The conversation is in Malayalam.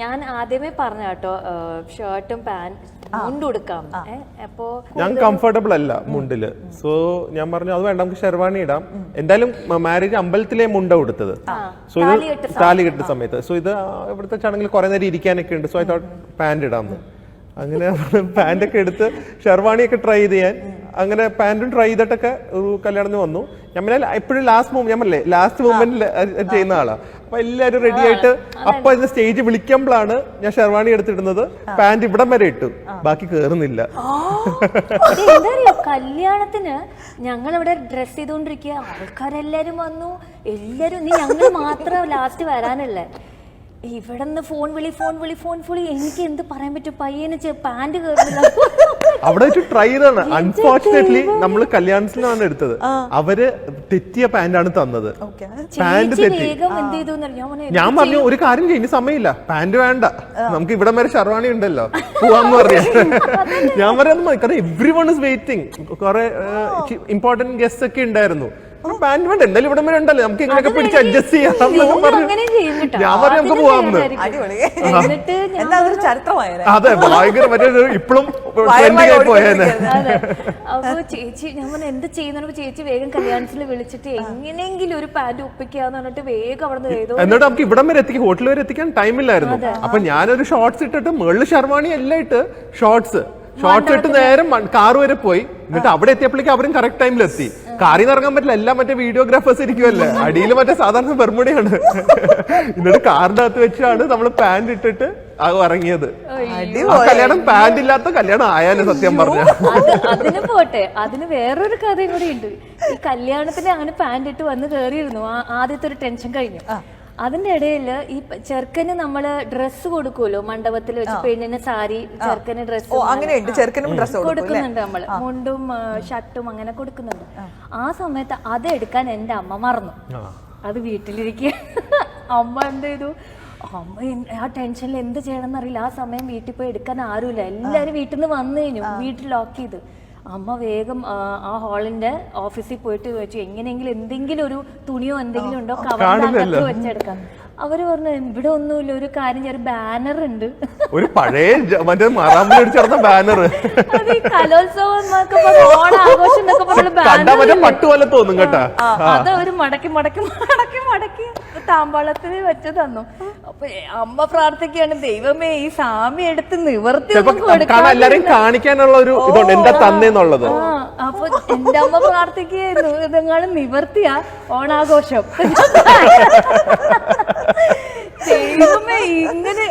ഞാൻ ആദ്യമേ പറഞ്ഞ കേട്ടോ ഷർട്ടും പാന്റ് മുണ്ട് കൊടുക്കാം. അപ്പോ ഞാൻ കംഫർട്ടബിൾ അല്ല മുണ്ടില്. സോ ഞാൻ പറഞ്ഞു അത് വേണ്ട, നമുക്ക് ഷെർവാണി ഇടാം. എന്തായാലും മാരേജ് അമ്പലത്തിലെ മുണ്ട കൊടുത്തത്. സോ ഇത് താലി കെട്ടുന്ന സമയത്ത്. സോ ഇത് ഇവിടുത്തെ ചടങ്ങിൽ കുറെ നേരം ഇരിക്കാനൊക്കെ ഉണ്ട്. സോ ഐ തോട്ട് പാന്റ് ഇടാമെന്ന്. അങ്ങനെ പാന്റൊക്കെ എടുത്ത് ഷെർവാണിയൊക്കെ ട്രൈ ചെയ്യാൻ അങ്ങനെ പാന്റും ട്രൈ ചെയ്തിട്ടൊക്കെ ഒരു കല്യാണത്തിന് വന്നു. ഞാൻ പിന്നെ എപ്പോഴും ലാസ്റ്റ് മൊമെന്റിൽ ചെയ്യുന്ന ആളാ. അപ്പൊ എല്ലാരും റെഡി ആയിട്ട് അപ്പൊ ഇത് സ്റ്റേജ് വിളിക്കുമ്പോഴാണ് ഞാൻ ഷെർവാണി എടുത്തിടുന്നത്. പാന്റ് ഇവിടം വരെ ഇട്ടു, ബാക്കി കേറുന്നില്ല. കല്യാണത്തിന് ഞങ്ങൾ ഇവിടെ ഡ്രസ് ചെയ്തോണ്ടിരിക്കുക, ആൾക്കാരെല്ലാരും വന്നു. എല്ലാരും ഞങ്ങൾ മാത്രം ലാസ്റ്റ് വരാനല്ലേ. ഇവിടെ നിന്ന് ഫോൺ വിളി. എനിക്ക് എന്ത് പറയാൻ പറ്റും, പയ്യന് പാന്റ് കേറുന്നില്ല. അവിടെ വെച്ച് ട്രൈ ചെയ്താണ്. അൺഫോർച്ചുനേറ്റ്ലി നമ്മള് കല്യാണത്തിനാണ് എടുത്തത്. അവര് തെറ്റിയ പാന്റാണ് തന്നത്. പാന്റ് തെറ്റി. ഞാൻ പറഞ്ഞു ഒരു കാര്യം ചെയ്യുന്ന സമയമില്ല, പാന്റ് വേണ്ട, നമുക്ക് ഇവിടെ വരെ ഷെർവാണി ഉണ്ടല്ലോ, പോവാന്ന് പറഞ്ഞു. ഞാൻ പറയുന്നത് കാരണം എവ്രി വൺ ഇസ് വെയിറ്റിംഗ്. കുറെ ഇമ്പോർട്ടന്റ് ഗസ്റ്റ് ഒക്കെ ഉണ്ടായിരുന്നു. പാന്റ് വേണ്ട, എന്തായാലും ഇവിടെ വരെ ഉണ്ടല്ലോ, നമുക്ക് ഇങ്ങനെയൊക്കെ പിടിച്ച് അഡ്ജസ്റ്റ് ചെയ്യാം. ഞാൻ പറഞ്ഞു നമുക്ക് പോവാന്ന്. അതെ, ഭയങ്കര മറ്റേ ഇപ്പോഴും പോയേനെ. അപ്പൊ ചേച്ചി ഞാൻ എന്ത് ചെയ്യുന്ന, ചേച്ചി വേഗം കല്യാണത്തിൽ വിളിച്ചിട്ട് എങ്ങനെയെങ്കിലും ഒരു പാന്റ് ഒപ്പിക്കാന്ന് പറഞ്ഞിട്ട് വേഗം അവിടെ നിന്ന് എന്നിട്ട് നമുക്ക് ഇവിടം വരെ എത്തിക്കാൻ, ഹോട്ടൽ വരെ എത്തിക്കാൻ ടൈമില്ലായിരുന്നു. അപ്പൊ ഞാനൊരു ഷോർട്സ് ഇട്ടിട്ട് മുകളിൽ ഷെർവാണി എല്ലാം ഇട്ട് ഷോർട്സ് ഇട്ട് നേരം കാർ വരെ പോയി. എന്നിട്ട് അവിടെ എത്തിയപ്പോഴേക്കും അവരും കറക്റ്റ് ടൈമിൽ എത്തി. കാറിൽ നിന്ന് ഇറങ്ങാൻ പറ്റില്ല, എല്ലാം മറ്റേ വീഡിയോഗ്രാഫേഴ്സ് ഇരിക്കുമല്ലേ, അടിയിൽ മറ്റേ സാധാരണ ബെർമുടയാണ്. എന്നിട്ട് കാറിന്റെ അകത്ത് വെച്ചാണ് നമ്മള് പാന്റ് ഇട്ടിട്ട് ഇറങ്ങിയത്. കല്യാണം പാന്റ് ഇല്ലാത്ത കല്യാണം ആയാലും സത്യം പറഞ്ഞ. അതിന് പോട്ടെ, അതിന് വേറൊരു കഥയും കൂടി ഉണ്ട്. ഈ കല്യാണത്തിന് അങ്ങനെ പാന്റ് ഇട്ട് വന്ന് കേറിയിരുന്നു. ആദ്യത്തെ ഒരു ടെൻഷൻ കഴിഞ്ഞു. അതിന്റെ ഇടയിൽ ഈ ചെറുക്കന് നമ്മള് ഡ്രസ്സ് കൊടുക്കുമല്ലോ, മണ്ഡപത്തിൽ വെച്ച് പെണ്ണിന് സാരി, ചെറുക്കന് ഡ്രസ് കൊടുക്കുന്നുണ്ട്. നമ്മള് മുണ്ടും ഷർട്ടും അങ്ങനെ കൊടുക്കുന്നുണ്ട്. ആ സമയത്ത് അത് എടുക്കാൻ എന്റെ അമ്മ മറന്നു. അത് വീട്ടിലിരിക്കുക. അമ്മ എന്ത് ചെയ്തു, അമ്മ ആ ടെൻഷനിൽ എന്ത് ചെയ്യണം എന്നറിയില്ല. ആ സമയം വീട്ടിൽ പോയി എടുക്കാൻ ആരുമില്ല, എല്ലാരും വീട്ടിൽ നിന്ന് വന്നു കഴിഞ്ഞു, വീട്ടിൽ ലോക്ക് ചെയ്ത്. അമ്മ വേഗം ആ ഹാളിന്റെ ഓഫീസിൽ പോയിട്ട് ചോദിച്ചു എങ്ങനെയെങ്കിലും എന്തെങ്കിലും ഒരു തുണിയോ എന്തെങ്കിലും ഉണ്ടോ കവറിനകത്ത് വെച്ചെടുക്കാം. അവര് പറഞ്ഞു ഇവിടെ ഒന്നുമില്ല, ഒരു കാര്യം, ഒരു ബാനർ ഉണ്ട്, ഒരു പഴയ ബാനർ, അത് ഈ കലോത്സവം ഓണാഘോഷം എന്നൊക്കെ പറഞ്ഞ ബാനർ. അത് ഒരു മടക്കി താമ്പാളത്തിന് വെച്ച് തന്നു. അപ്പൊ അമ്മ പ്രാർത്ഥിക്കുകയാണ്, ദൈവമേ ഈ സാമി എടുത്ത് നിവർത്തി എല്ലാരെയും കാണിക്കാനുള്ള ഒരു ഇതുണ്ട് എന്താ തന്നെന്നുള്ളത്. അപ്പൊ എന്റെ അമ്മ പ്രാർത്ഥിക്കുകയായിരുന്നു, ഇതെങ്ങാനും നിവർത്തിയാ ഓണാഘോഷം. ദൈവമേ ഇങ്ങനെ